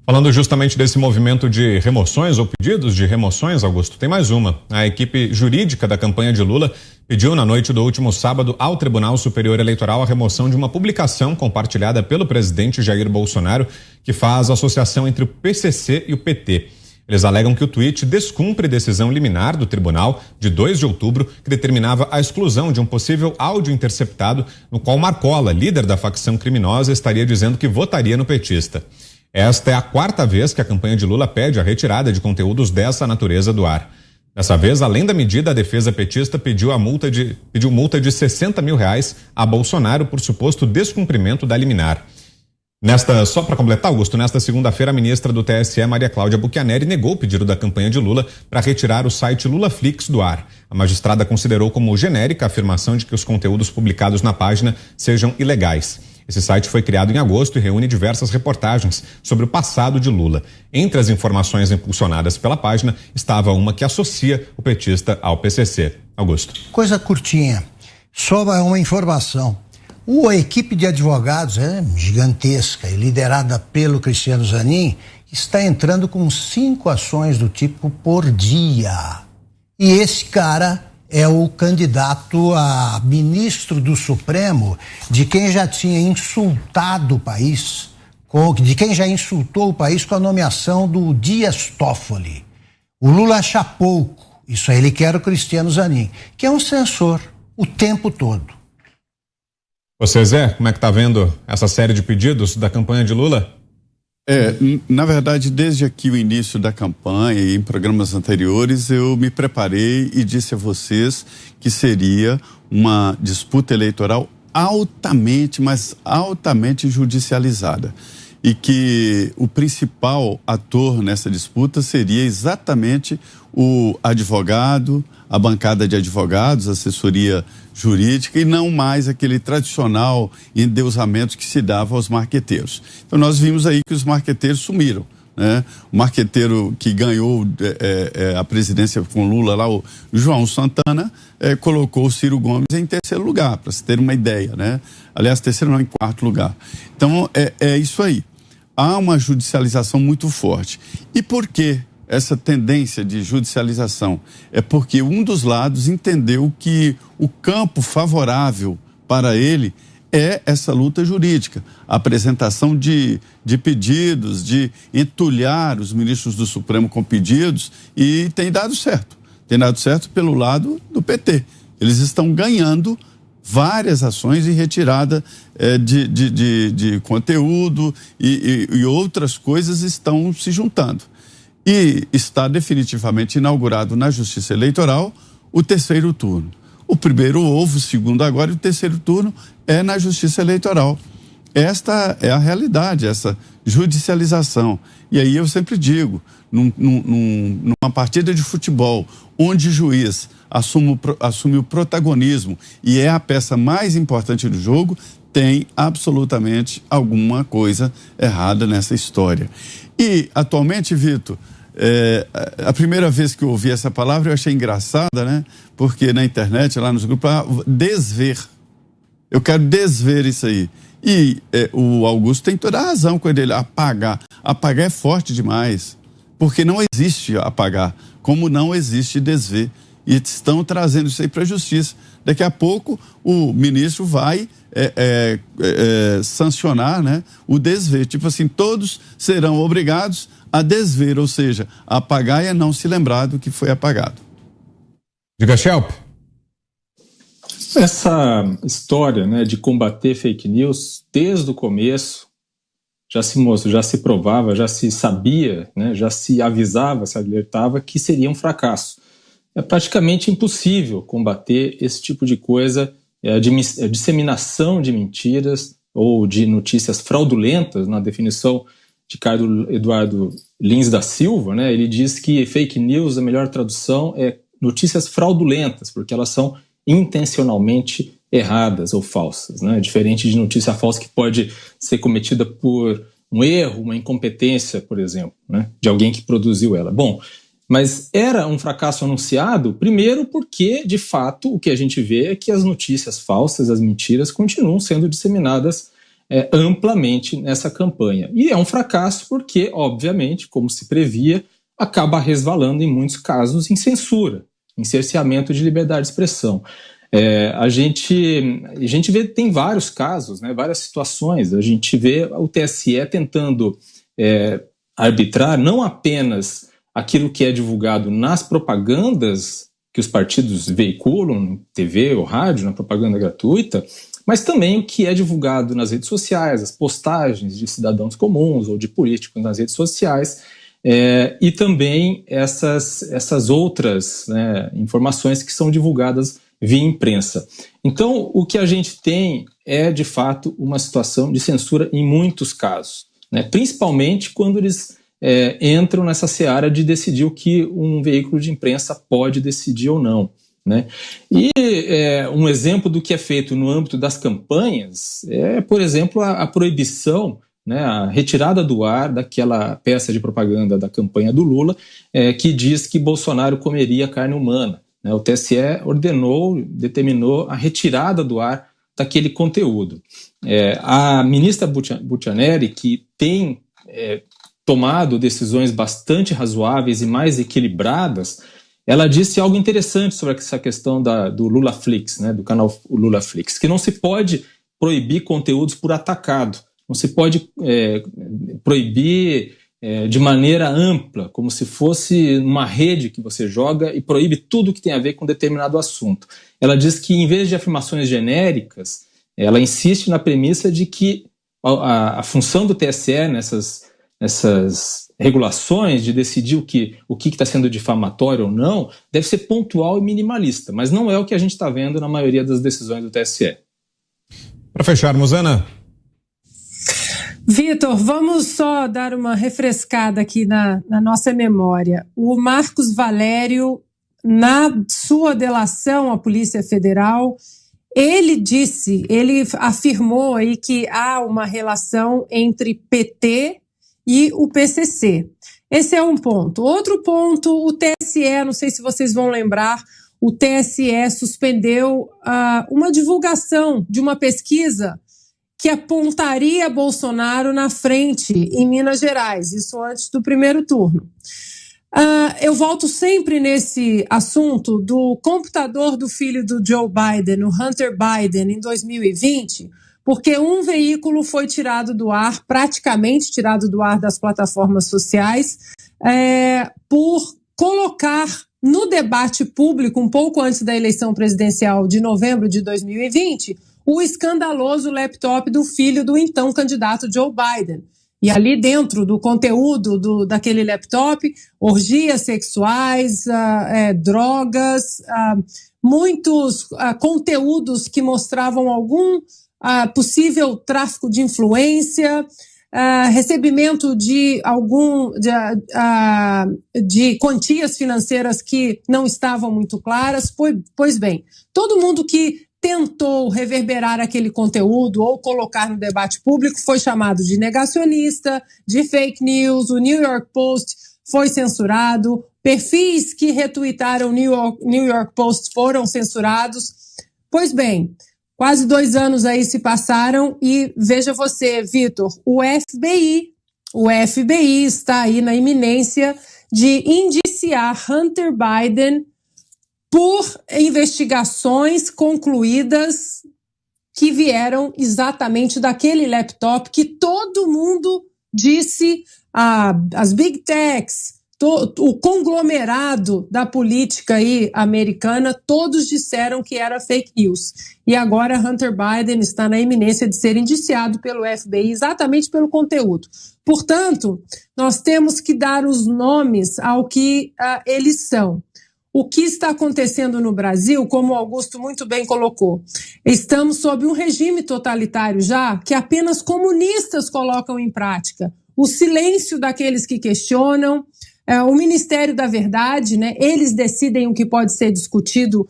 Falando justamente desse movimento de remoções ou pedidos de remoções, Augusto, tem mais uma. A equipe jurídica da campanha de Lula pediu na noite do último sábado ao Tribunal Superior Eleitoral a remoção de uma publicação compartilhada pelo presidente Jair Bolsonaro que faz associação entre o PCC e o PT. Eles alegam que o tweet descumpre decisão liminar do tribunal de 2 de outubro que determinava a exclusão de um possível áudio interceptado no qual Marcola, líder da facção criminosa, estaria dizendo que votaria no petista. Esta é a 4ª vez que a campanha de Lula pede a retirada de conteúdos dessa natureza do ar. Dessa vez, além da medida, a defesa petista pediu multa de R$60 mil a Bolsonaro por suposto descumprimento da liminar. Só para completar, Augusto, nesta segunda-feira, a ministra do TSE, Maria Cláudia Buchianeri, negou o pedido da campanha de Lula para retirar o site Lulaflix do ar. A magistrada considerou como genérica a afirmação de que os conteúdos publicados na página sejam ilegais. Esse site foi criado em agosto e reúne diversas reportagens sobre o passado de Lula. Entre as informações impulsionadas pela página estava uma que associa o petista ao PCC. Augusto. Coisa curtinha, só uma informação. A equipe de advogados gigantesca e liderada pelo Cristiano Zanin está entrando com 5 ações do tipo por dia. E esse cara é o candidato a ministro do Supremo de quem já tinha insultado o país, de quem já insultou o país com a nomeação do Dias Toffoli. O Lula acha pouco, isso aí ele quer o Cristiano Zanin, que é um censor o tempo todo. Você, Zé, como é que tá vendo essa série de pedidos da campanha de Lula? Na verdade, desde aqui o início da campanha e em programas anteriores, eu me preparei e disse a vocês que seria uma disputa eleitoral altamente, mas altamente judicializada. E que o principal ator nessa disputa seria exatamente o advogado, a bancada de advogados, a assessoria jurídica e não mais aquele tradicional endeusamento que se dava aos marqueteiros. Então nós vimos aí que os marqueteiros sumiram, né? O marqueteiro que ganhou a presidência com Lula lá, o João Santana, colocou o Ciro Gomes em 3º lugar, para se ter uma ideia, né? Aliás, 3º não, em 4º lugar. Então é isso aí. Há uma judicialização muito forte. E por quê? Essa tendência de judicialização é porque um dos lados entendeu que o campo favorável para ele é essa luta jurídica, a apresentação de pedidos, de entulhar os ministros do Supremo com pedidos, e tem dado certo. Tem dado certo pelo lado do PT. Eles estão ganhando várias ações de retirada de conteúdo e outras coisas estão se juntando. E está definitivamente inaugurado na Justiça Eleitoral o 3º turno. O primeiro houve, o segundo agora, e o 3º turno é na Justiça Eleitoral. Esta é a realidade, essa judicialização. E aí eu sempre digo, numa partida de futebol, onde o juiz assume o protagonismo e é a peça mais importante do jogo, tem absolutamente alguma coisa errada nessa história. E, atualmente, Vitor, a primeira vez que eu ouvi essa palavra eu achei engraçada, né? Porque na internet, lá nos grupos, desver. Eu quero desver isso aí. E o Augusto tem toda a razão quando ele apagar. Apagar é forte demais, porque não existe apagar, como não existe desver. E estão trazendo isso aí para a justiça. Daqui a pouco o ministro vai sancionar, né, o desver. Tipo assim, todos serão obrigados a desver, ou seja, a apagar e a não se lembrar do que foi apagado. Diga, Schelp. Essa história, né, de combater fake news, desde o começo, já se provava, já se sabia, né, já se avisava, se alertava que seria um fracasso. É praticamente impossível combater esse tipo de coisa, a disseminação de mentiras ou de notícias fraudulentas. Na definição de Carlos Eduardo Lins da Silva, né, ele diz que fake news, a melhor tradução é notícias fraudulentas, porque elas são intencionalmente erradas ou falsas, né? Diferente de notícia falsa que pode ser cometida por um erro, uma incompetência, por exemplo, né, de alguém que produziu ela. Bom, mas era um fracasso anunciado, primeiro porque, de fato, o que a gente vê é que as notícias falsas, as mentiras, continuam sendo disseminadas amplamente nessa campanha. E é um fracasso porque, obviamente, como se previa, acaba resvalando em muitos casos em censura, em cerceamento de liberdade de expressão. A gente vê, tem vários casos, né, várias situações. A gente vê o TSE tentando arbitrar não apenas aquilo que é divulgado nas propagandas que os partidos veiculam, em TV ou rádio, na propaganda gratuita, mas também o que é divulgado nas redes sociais, as postagens de cidadãos comuns ou de políticos nas redes sociais, e também essas outras, né, informações que são divulgadas via imprensa. Então, o que a gente tem é, de fato, uma situação de censura em muitos casos, né, principalmente quando eles entram nessa seara de decidir o que um veículo de imprensa pode decidir ou não, né? E um exemplo do que é feito no âmbito das campanhas é, por exemplo, a proibição, né, a retirada do ar daquela peça de propaganda da campanha do Lula que diz que Bolsonaro comeria carne humana. O TSE determinou a retirada do ar daquele conteúdo. A ministra Buccianeri, que tem tomado decisões bastante razoáveis e mais equilibradas, ela disse algo interessante sobre essa questão do LulaFlix, né, do canal LulaFlix, que não se pode proibir conteúdos por atacado, não se pode proibir de maneira ampla, como se fosse uma rede que você joga e proíbe tudo que tem a ver com determinado assunto. Ela diz que, em vez de afirmações genéricas, ela insiste na premissa de que a função do TSE nessas regulações de decidir o que está sendo difamatório ou não, deve ser pontual e minimalista, mas não é o que a gente está vendo na maioria das decisões do TSE. Para fecharmos, Ana. Vitor, vamos só dar uma refrescada aqui na nossa memória. O Marcos Valério, na sua delação à Polícia Federal, ele afirmou aí que há uma relação entre PT e o PCC. Esse é um ponto. Outro ponto, o TSE, não sei se vocês vão lembrar, o TSE suspendeu uma divulgação de uma pesquisa que apontaria Bolsonaro na frente em Minas Gerais, isso antes do primeiro turno. Eu volto sempre nesse assunto do computador do filho do Joe Biden, o Hunter Biden, em 2020, porque um veículo foi tirado do ar, praticamente tirado do ar das plataformas sociais, por colocar no debate público, um pouco antes da eleição presidencial de novembro de 2020, o escandaloso laptop do filho do então candidato Joe Biden. E ali dentro do conteúdo daquele laptop, orgias sexuais, drogas, muitos conteúdos que mostravam algum possível tráfico de influência, recebimento de quantias financeiras que não estavam muito claras. Pois bem, todo mundo que tentou reverberar aquele conteúdo ou colocar no debate público foi chamado de negacionista, de fake news. O New York Post foi censurado, perfis que retuitaram o New York Post foram censurados. Pois bem, quase 2 anos aí se passaram e veja você, Vitor, o FBI está aí na iminência de indiciar Hunter Biden por investigações concluídas que vieram exatamente daquele laptop que todo mundo disse, as big techs, o conglomerado da política aí americana, todos disseram que era fake news. E agora Hunter Biden está na iminência de ser indiciado pelo FBI exatamente pelo conteúdo. Portanto, nós temos que dar os nomes ao que eles são. O que está acontecendo no Brasil, como o Augusto muito bem colocou, estamos sob um regime totalitário já que apenas comunistas colocam em prática. O silêncio daqueles que questionam, o Ministério da Verdade, né, eles decidem o que pode ser discutido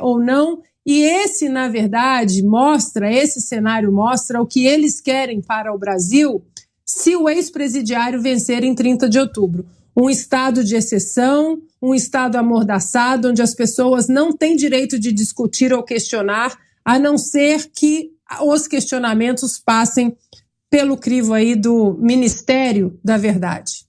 ou não, e esse, na verdade, esse cenário mostra o que eles querem para o Brasil se o ex-presidiário vencer em 30 de outubro. Um estado de exceção, um estado amordaçado, onde as pessoas não têm direito de discutir ou questionar, a não ser que os questionamentos passem pelo crivo aí do Ministério da Verdade.